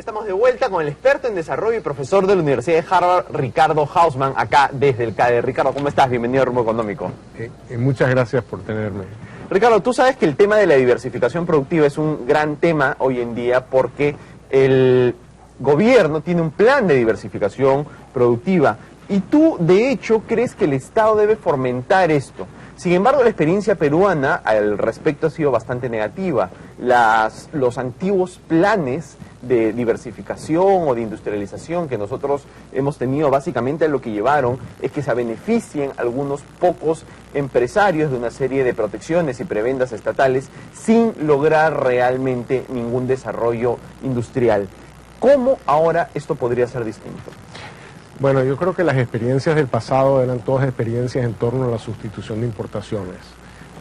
Estamos de vuelta con el experto en desarrollo y profesor de la Universidad de Harvard, Ricardo Hausmann, acá desde el CADE. Ricardo, ¿cómo estás? Bienvenido a Rumbo Económico. Muchas gracias por tenerme. Ricardo, tú sabes que el tema de la diversificación productiva es un gran tema hoy en día porque el gobierno tiene un plan de diversificación productiva y tú, de hecho, crees que el Estado debe fomentar esto. Sin embargo, la experiencia peruana al respecto ha sido bastante negativa. Los antiguos planes de diversificación o de industrialización que nosotros hemos tenido, básicamente lo que llevaron es que se beneficien algunos pocos empresarios de una serie de protecciones y prebendas estatales sin lograr realmente ningún desarrollo industrial. ¿Cómo ahora esto podría ser distinto? Bueno, yo creo que las experiencias del pasado eran todas experiencias en torno a la sustitución de importaciones.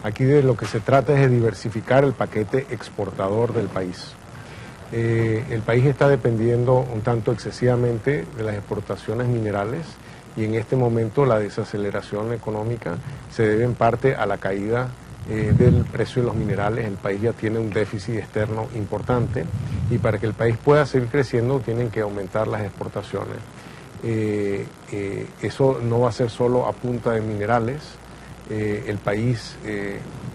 Aquí de lo que se trata es de diversificar el paquete exportador del país. El país está dependiendo un tanto excesivamente de las exportaciones minerales y en este momento la desaceleración económica se debe en parte a la caída del precio de los minerales. El país ya tiene un déficit externo importante y para que el país pueda seguir creciendo tienen que aumentar las exportaciones. Eso no va a ser solo a punta de minerales. El país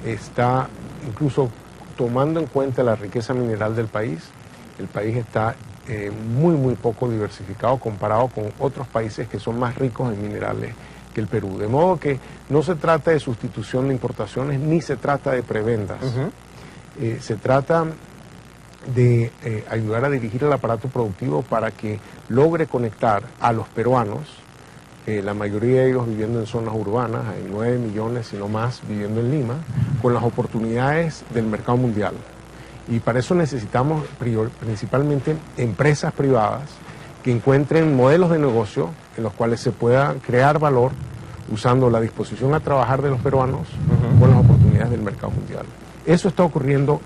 está incluso tomando en cuenta la riqueza mineral del país. El país está muy poco diversificado comparado con otros países que son más ricos en minerales que el Perú. De modo que no se trata de sustitución de importaciones ni se trata de prebendas. Se trata de ayudar a dirigir el aparato productivo para que logre conectar a los peruanos, la mayoría de ellos viviendo en zonas urbanas, hay 9 millones, si no más, viviendo en Lima, con las oportunidades del mercado mundial. Y para eso necesitamos principalmente empresas privadas que encuentren modelos de negocio en los cuales se pueda crear valor usando la disposición a trabajar de los peruanos con las oportunidades del mercado mundial. Eso está ocurriendo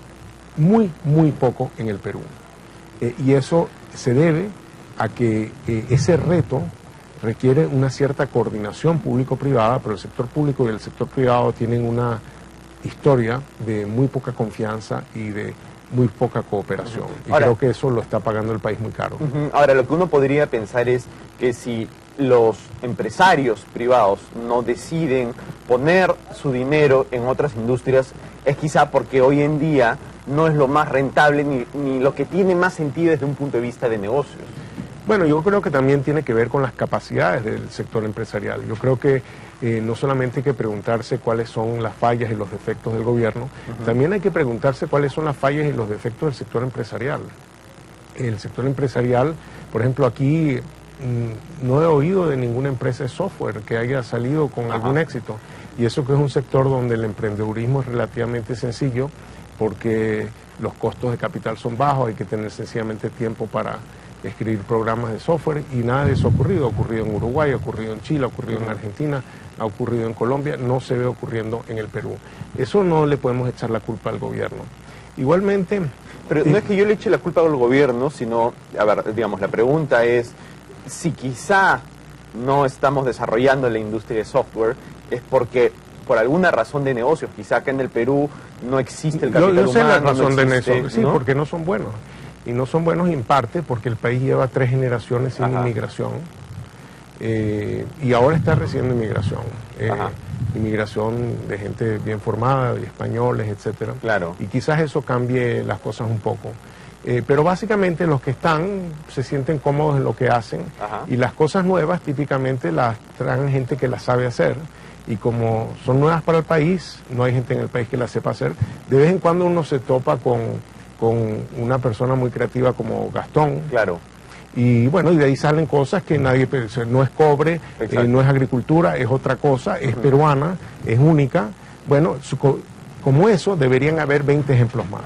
muy poco en el Perú. Y eso se debe a que ese reto requiere una cierta coordinación público-privada, pero el sector público y el sector privado tienen una historia de muy poca confianza y de muy poca cooperación. Y ahora, creo que eso lo está pagando el país muy caro. Ahora, lo que uno podría pensar es que si los empresarios privados no deciden poner su dinero en otras industrias, es quizá porque hoy en día no es lo más rentable ni lo que tiene más sentido desde un punto de vista de negocios. Bueno, yo creo que también tiene que ver con las capacidades del sector empresarial. Yo creo que no solamente hay que preguntarse cuáles son las fallas y los defectos del gobierno, también hay que preguntarse cuáles son las fallas y los defectos del sector empresarial. El sector empresarial, por ejemplo, aquí no he oído de ninguna empresa de software que haya salido con algún éxito. Y eso que es un sector donde el emprendedurismo es relativamente sencillo, porque los costos de capital son bajos, hay que tener sencillamente tiempo para escribir programas de software y nada de eso ha ocurrido. Ha ocurrido en Uruguay, ha ocurrido en Chile, ha ocurrido en Argentina, ha ocurrido en Colombia, no se ve ocurriendo en el Perú. Eso no le podemos echar la culpa al gobierno. Igualmente... Pero no es que yo le eche la culpa al gobierno, sino, a ver, digamos, la pregunta es si quizá no estamos desarrollando la industria de software, es porque por alguna razón de negocios, quizá acá en el Perú no existe el capital humano. Yo sé la razón de negocios, sí, ¿no? porque no son buenos. Y no son buenos en parte porque el país lleva 3 generaciones sin inmigración y ahora está recibiendo inmigración. Inmigración de gente bien formada, de españoles, etcétera. Claro. Y quizás eso cambie las cosas un poco. Pero básicamente los que están se sienten cómodos en lo que hacen y las cosas nuevas típicamente las traen gente que las sabe hacer. Y como son nuevas para el país, no hay gente en el país que las sepa hacer. De vez en cuando uno se topa con una persona muy creativa como Gastón. Claro. Y bueno, y de ahí salen cosas que nadie, no es cobre, no es agricultura, es otra cosa, es peruana, es única. Bueno, como eso deberían haber 20 ejemplos más.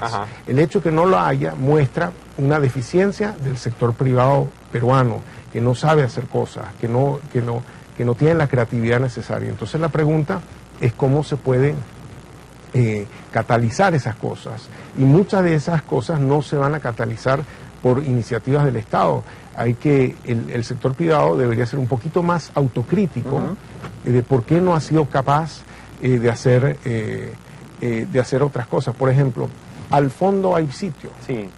El hecho que no lo haya muestra una deficiencia del sector privado peruano, que no sabe hacer cosas, que no tiene la creatividad necesaria. Entonces la pregunta es cómo se puede catalizar esas cosas. Y muchas de esas cosas no se van a catalizar por iniciativas del Estado. El sector privado debería ser un poquito más autocrítico de por qué no ha sido capaz de hacer otras cosas. Por ejemplo, al fondo hay sitio. Sí.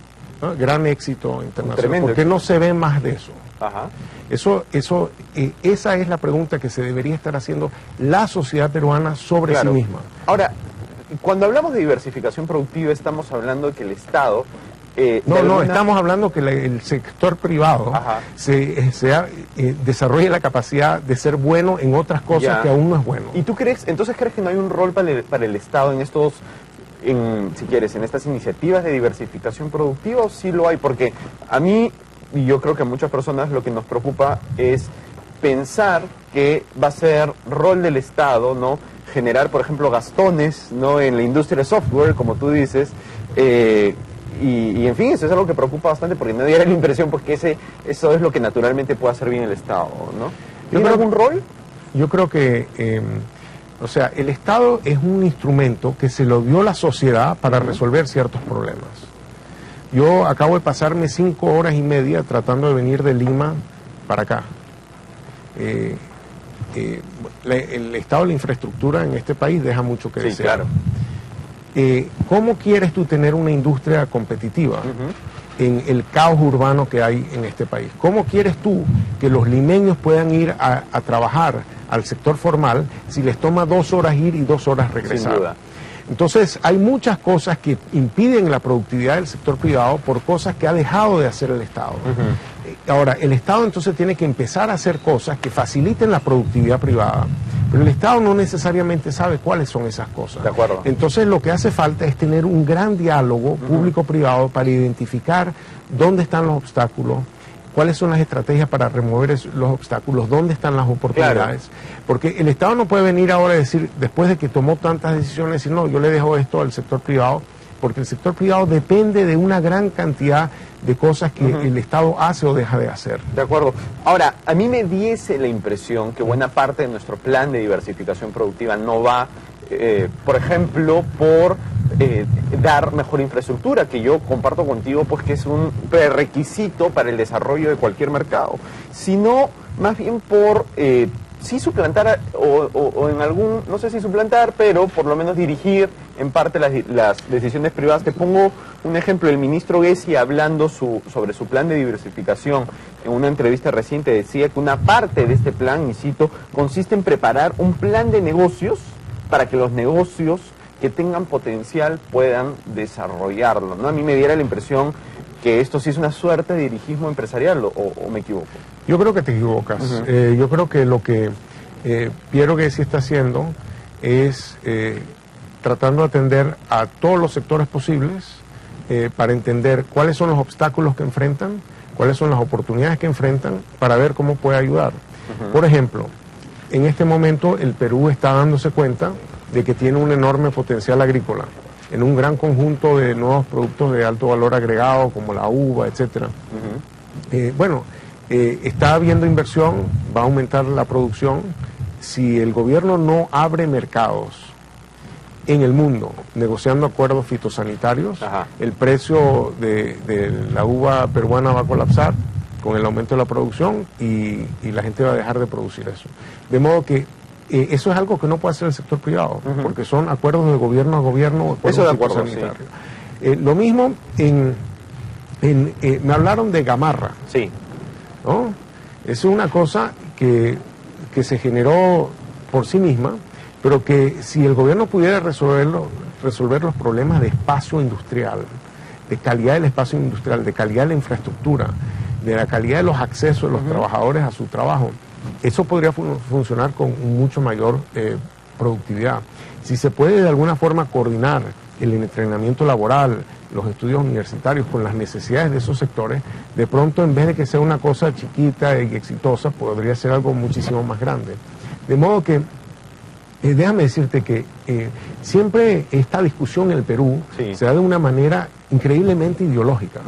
¿no? Gran éxito internacional. Tremendo ¿Por qué no se ve más de eso? Ajá. Esa es la pregunta que se debería estar haciendo la sociedad peruana sobre sí misma. Ahora, cuando hablamos de diversificación productiva, estamos hablando de que el Estado... estamos hablando que el sector privado desarrolle la capacidad de ser bueno en otras cosas que aún no es bueno. ¿Y tú crees que no hay un rol para el Estado en estos... si quieres, en estas iniciativas de diversificación productiva, o sí lo hay? Porque a mí, y yo creo que a muchas personas, lo que nos preocupa es pensar que va a ser rol del Estado, ¿no?, generar, por ejemplo, gastones, ¿no?, en la industria de software, como tú dices, y en fin, eso es algo que preocupa bastante, porque me diera la impresión, porque eso es lo que naturalmente puede hacer bien el Estado, ¿no? ¿Tiene algún rol? Yo creo que... el Estado es un instrumento que se lo dio la sociedad para resolver ciertos problemas. Yo acabo de pasarme 5 horas y media tratando de venir de Lima para acá. El estado de la infraestructura en este país deja mucho que desear. Claro. ¿Cómo quieres tú tener una industria competitiva en el caos urbano que hay en este país? ¿Cómo quieres tú que los limeños puedan ir a trabajar al sector formal si les toma 2 horas ir y 2 horas regresar? Sin duda. Entonces hay muchas cosas que impiden la productividad del sector privado por cosas que ha dejado de hacer el Estado. Ahora, el Estado entonces tiene que empezar a hacer cosas que faciliten la productividad privada, pero el Estado no necesariamente sabe cuáles son esas cosas. De acuerdo. Entonces lo que hace falta es tener un gran diálogo público-privado para identificar dónde están los obstáculos, cuáles son las estrategias para remover los obstáculos, dónde están las oportunidades. Claro. Porque el Estado no puede venir ahora a decir, después de que tomó tantas decisiones, decir, no, yo le dejo esto al sector privado, porque el sector privado depende de una gran cantidad de cosas que el Estado hace o deja de hacer. De acuerdo. Ahora, a mí me diese la impresión que buena parte de nuestro plan de diversificación productiva no va, por ejemplo, por dar mejor infraestructura, que yo comparto contigo, pues que es un prerequisito para el desarrollo de cualquier mercado, sino más bien por sí suplantar, o en algún, no sé si suplantar, pero por lo menos dirigir en parte las decisiones privadas. Te pongo un ejemplo: el ministro Gessi, hablando sobre su plan de diversificación en una entrevista reciente, decía que una parte de este plan, y cito, consiste en preparar un plan de negocios para que los negocios que tengan potencial puedan desarrollarlo, ¿no? A mí me diera la impresión que esto sí es una suerte de dirigismo empresarial, o me equivoco. Yo creo que te equivocas. Yo creo que lo que Piero Gessi está haciendo es tratando de atender a todos los sectores posibles para entender cuáles son los obstáculos que enfrentan, cuáles son las oportunidades que enfrentan, para ver cómo puede ayudar. Por ejemplo, en este momento el Perú está dándose cuenta de que tiene un enorme potencial agrícola en un gran conjunto de nuevos productos de alto valor agregado, como la uva, etcétera. Está habiendo inversión, va a aumentar la producción. Si el gobierno no abre mercados en el mundo, negociando acuerdos fitosanitarios, el precio de la uva peruana va a colapsar con el aumento de la producción y la gente va a dejar de producir eso. De modo que eso es algo que no puede hacer el sector privado, porque son acuerdos de gobierno a gobierno. Eso de acuerdo, sí. Lo mismo me hablaron de gamarra. Sí. ¿No? Es una cosa que se generó por sí misma, pero que si el gobierno pudiera resolver los problemas de espacio industrial, de calidad del espacio industrial, de calidad de la infraestructura, de la calidad de los accesos de los trabajadores a su trabajo, eso podría funcionar con mucho mayor productividad. Si se puede de alguna forma coordinar el entrenamiento laboral, los estudios universitarios con las necesidades de esos sectores, de pronto, en vez de que sea una cosa chiquita y exitosa, podría ser algo muchísimo más grande. De modo que, déjame decirte que siempre esta discusión en el Perú se da de una manera increíblemente ideológica.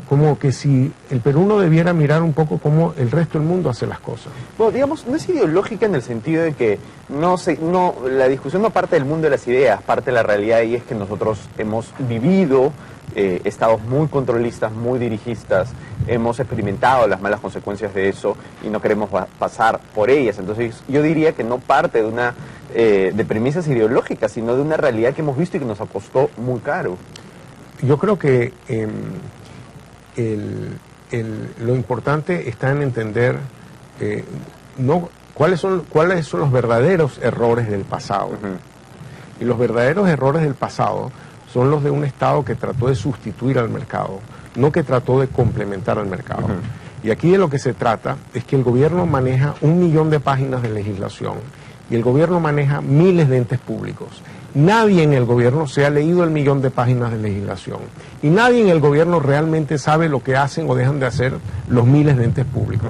Como que si el Perú no debiera mirar un poco cómo el resto del mundo hace las cosas. Bueno, digamos, no es ideológica en el sentido de que la discusión no parte del mundo de las ideas, parte de la realidad, y es que nosotros hemos vivido estados muy controlistas, muy dirigistas, hemos experimentado las malas consecuencias de eso y no queremos pasar por ellas. Entonces yo diría que no parte de premisas ideológicas, sino de una realidad que hemos visto y que nos costó muy caro. Yo creo que lo importante está en entender cuáles son los verdaderos errores del pasado. Y los verdaderos errores del pasado son los de un Estado que trató de sustituir al mercado, no que trató de complementar al mercado. Y aquí de lo que se trata es que el gobierno maneja 1 millón de páginas de legislación y el gobierno maneja miles de entes públicos. Nadie en el gobierno se ha leído el 1 millón de páginas de legislación y nadie en el gobierno realmente sabe lo que hacen o dejan de hacer los miles de entes públicos.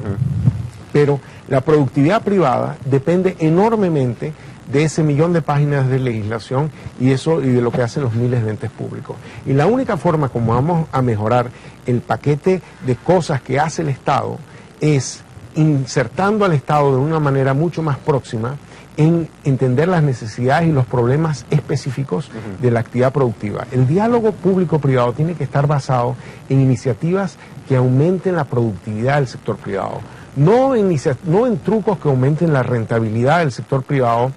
Pero la productividad privada depende enormemente de ese 1 millón de páginas de legislación y de lo que hacen los miles de entes públicos. Y la única forma como vamos a mejorar el paquete de cosas que hace el Estado es insertando al Estado de una manera mucho más próxima en entender las necesidades y los problemas específicos de la actividad productiva. El diálogo público-privado tiene que estar basado en iniciativas que aumenten la productividad del sector privado. No en trucos que aumenten la rentabilidad del sector privado,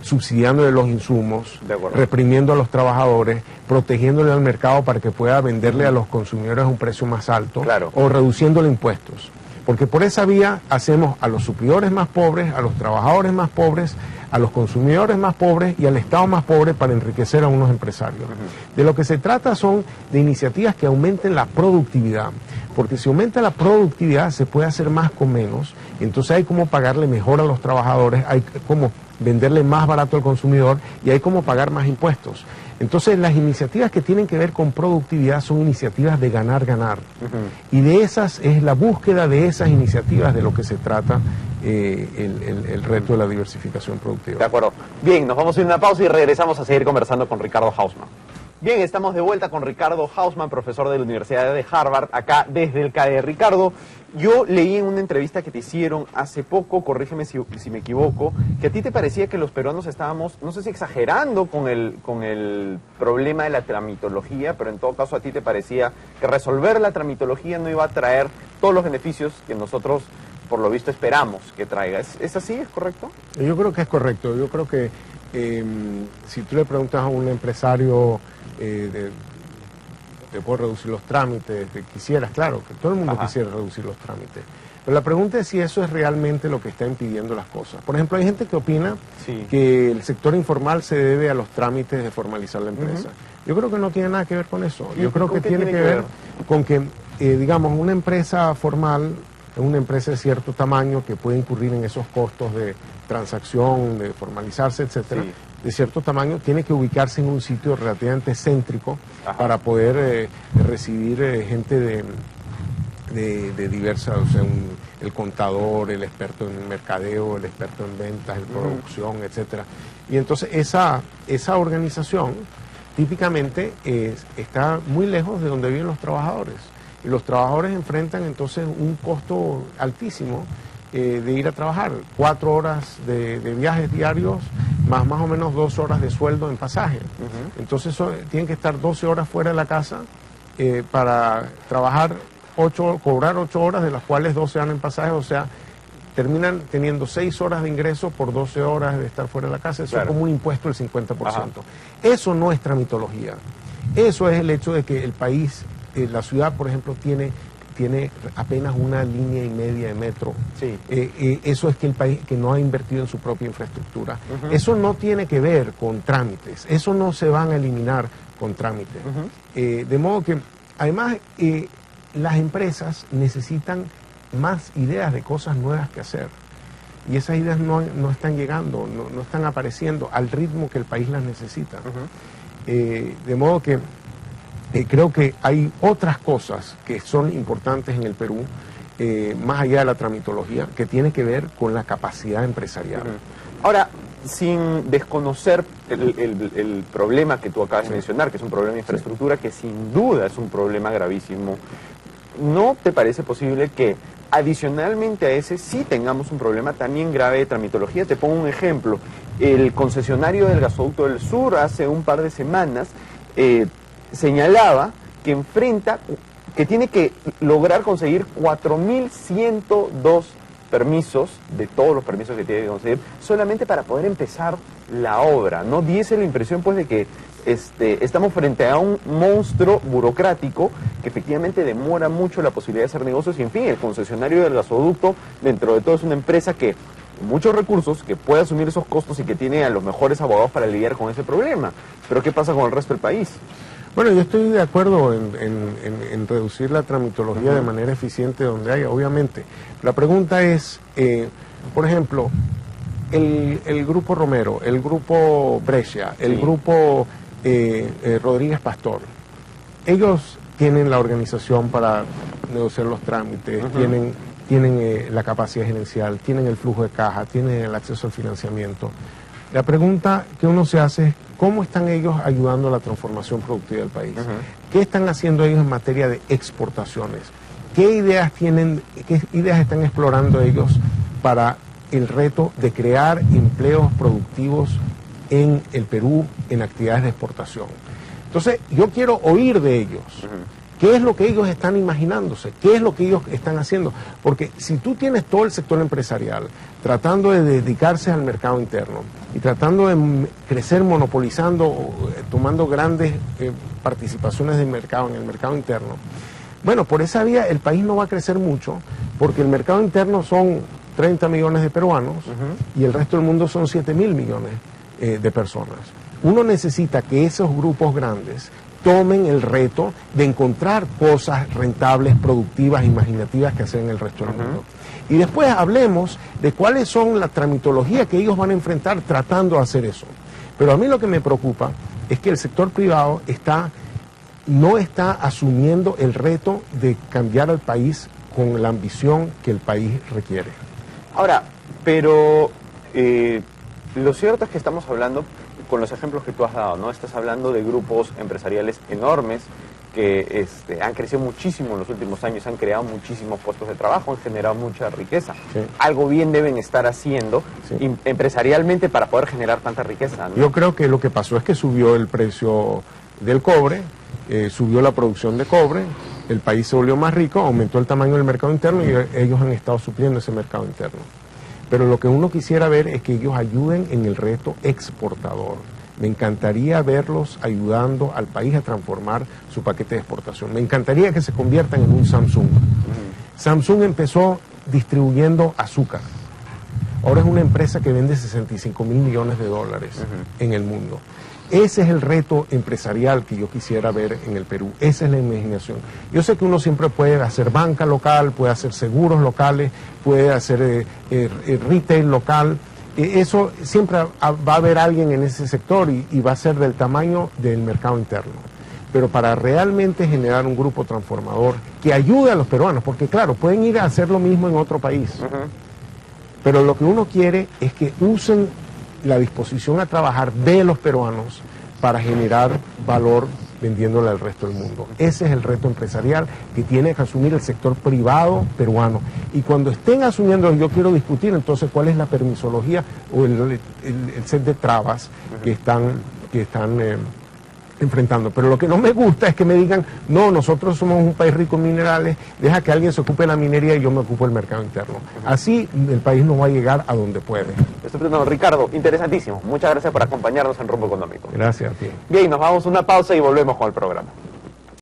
subsidiándole los insumos, reprimiendo a los trabajadores, protegiéndole al mercado para que pueda venderle a los consumidores a un precio más alto, o reduciéndole impuestos. Porque por esa vía hacemos a los suplidores más pobres, a los trabajadores más pobres, a los consumidores más pobres y al Estado más pobre para enriquecer a unos empresarios. De lo que se trata son de iniciativas que aumenten la productividad, porque si aumenta la productividad se puede hacer más con menos, entonces hay como pagarle mejor a los trabajadores, hay como venderle más barato al consumidor y hay como pagar más impuestos. Entonces las iniciativas que tienen que ver con productividad son iniciativas de ganar-ganar. Y de esas es la búsqueda de esas iniciativas de lo que se trata el reto de la diversificación productiva. De acuerdo. Bien, nos vamos a ir a una pausa y regresamos a seguir conversando con Ricardo Hausmann. Bien, estamos de vuelta con Ricardo Hausmann, profesor de la Universidad de Harvard, acá desde el CAE. Ricardo, yo leí en una entrevista que te hicieron hace poco, corrígeme si me equivoco, que a ti te parecía que los peruanos estábamos, no sé si exagerando con el problema de la tramitología, pero en todo caso a ti te parecía que resolver la tramitología no iba a traer todos los beneficios que nosotros, por lo visto, esperamos que traiga. ¿Es así? ¿Es correcto? Yo creo que es correcto. Yo creo que si tú le preguntas a un empresario te puedo reducir los trámites, quisieras, claro, que todo el mundo quisiera reducir los trámites. Pero la pregunta es si eso es realmente lo que está impidiendo las cosas. Por ejemplo, hay gente que opina que el sector informal se debe a los trámites de formalizar la empresa. Yo creo que no tiene nada que ver con eso. Yo creo que tiene que ver con que, digamos, una empresa formal es una empresa de cierto tamaño que puede incurrir en esos costos de transacción, de formalizarse, etcétera, de cierto tamaño, tiene que ubicarse en un sitio relativamente céntrico para poder recibir gente de diversas, o sea, el contador, el experto en mercadeo, el experto en ventas, en producción, etcétera. Y entonces esa organización típicamente está muy lejos de donde viven los trabajadores. Y los trabajadores enfrentan entonces un costo altísimo de ir a trabajar, 4 horas de viajes diarios, más o menos 2 horas de sueldo en pasaje. Entonces tienen que estar 12 horas fuera de la casa para trabajar, cobrar 8 horas, de las cuales 12 van en pasaje, o sea, terminan teniendo 6 horas de ingreso por 12 horas de estar fuera de la casa. Eso es como un impuesto del 50%. Eso no es tramitología. Eso es el hecho de que el país, la ciudad, por ejemplo, tiene apenas 1,5 líneas de metro. Eso es que el país que no ha invertido en su propia infraestructura. Eso no tiene que ver con trámites. Eso no se van a eliminar con trámites. De modo que, además, las empresas necesitan más ideas de cosas nuevas que hacer. Y esas ideas no están llegando, no están apareciendo al ritmo que el país las necesita. De modo que creo que hay otras cosas que son importantes en el Perú, más allá de la tramitología, que tiene que ver con la capacidad empresarial. Ahora, sin desconocer el problema que tú acabas de mencionar, que es un problema de infraestructura, que sin duda es un problema gravísimo, ¿no te parece posible que adicionalmente a ese sí tengamos un problema también grave de tramitología? Te pongo un ejemplo. El concesionario del Gasoducto del Sur hace un par de semanas señalaba que tiene que lograr conseguir 4.102 permisos, de todos los permisos que tiene que conseguir, solamente para poder empezar la obra. ¿No diese la impresión, pues, de que estamos frente a un monstruo burocrático que efectivamente demora mucho la posibilidad de hacer negocios y, en fin, el concesionario del gasoducto, dentro de todo, es una empresa que muchos recursos, que puede asumir esos costos y que tiene a los mejores abogados para lidiar con ese problema. Pero ¿qué pasa con el resto del país? Bueno, yo estoy de acuerdo en reducir la tramitología de manera eficiente donde haya, obviamente. La pregunta es, por ejemplo, el Grupo Romero, el Grupo Brescia, el Grupo Rodríguez Pastor, ellos tienen la organización para negociar los trámites, tienen la capacidad gerencial, tienen el flujo de caja, tienen el acceso al financiamiento. La pregunta que uno se hace es, ¿cómo están ellos ayudando a la transformación productiva del país? ¿Qué están haciendo ellos en materia de exportaciones? ¿Qué ideas tienen, qué ideas están explorando ellos para el reto de crear empleos productivos en el Perú en actividades de exportación? Entonces, yo quiero oír de ellos. ¿Qué es lo que ellos están imaginándose? ¿Qué es lo que ellos están haciendo? Porque si tú tienes todo el sector empresarial tratando de dedicarse al mercado interno y tratando de crecer monopolizando, tomando grandes participaciones del mercado en el mercado interno, bueno, por esa vía el país no va a crecer mucho porque el mercado interno son 30 millones de peruanos y el resto del mundo son 7.000 millones de personas. Uno necesita que esos grupos grandes tomen el reto de encontrar cosas rentables, productivas, imaginativas que hacer en el resto del mundo. Y después hablemos de cuáles son las tramitologías que ellos van a enfrentar tratando de hacer eso. Pero a mí lo que me preocupa es que el sector privado no está asumiendo el reto de cambiar al país con la ambición que el país requiere. Ahora, pero lo cierto es que estamos hablando, con los ejemplos que tú has dado, ¿no? Estás hablando de grupos empresariales enormes que han crecido muchísimo en los últimos años, han creado muchísimos puestos de trabajo, han generado mucha riqueza. Sí. Algo bien deben estar haciendo empresarialmente para poder generar tanta riqueza, ¿no? Yo creo que lo que pasó es que subió el precio del cobre, subió la producción de cobre, el país se volvió más rico, aumentó el tamaño del mercado interno y ellos han estado supliendo ese mercado interno. Pero lo que uno quisiera ver es que ellos ayuden en el reto exportador. Me encantaría verlos ayudando al país a transformar su paquete de exportación. Me encantaría que se conviertan en un Samsung. Samsung empezó distribuyendo azúcar. Ahora es una empresa que vende 65.000 millones de dólares en el mundo. Ese es el reto empresarial que yo quisiera ver en el Perú. Esa es la imaginación. Yo sé que uno siempre puede hacer banca local, puede hacer seguros locales, puede hacer retail local. Eso siempre va a haber alguien en ese sector y va a ser del tamaño del mercado interno. Pero para realmente generar un grupo transformador que ayude a los peruanos, porque claro, pueden ir a hacer lo mismo en otro país. Pero lo que uno quiere es que usen la disposición a trabajar de los peruanos para generar valor vendiéndole al resto del mundo. Ese es el reto empresarial que tiene que asumir el sector privado peruano. Y cuando estén asumiendo, yo quiero discutir entonces cuál es la permisología o el set de trabas que están enfrentando. Pero lo que no me gusta es que me digan, no, nosotros somos un país rico en minerales, deja que alguien se ocupe de la minería y yo me ocupo del mercado interno. Así el país no va a llegar a donde puede. Estupendo, Ricardo, interesantísimo. Muchas gracias por acompañarnos en Rumbo Económico. Gracias a ti. Bien, nos vamos a una pausa y volvemos con el programa.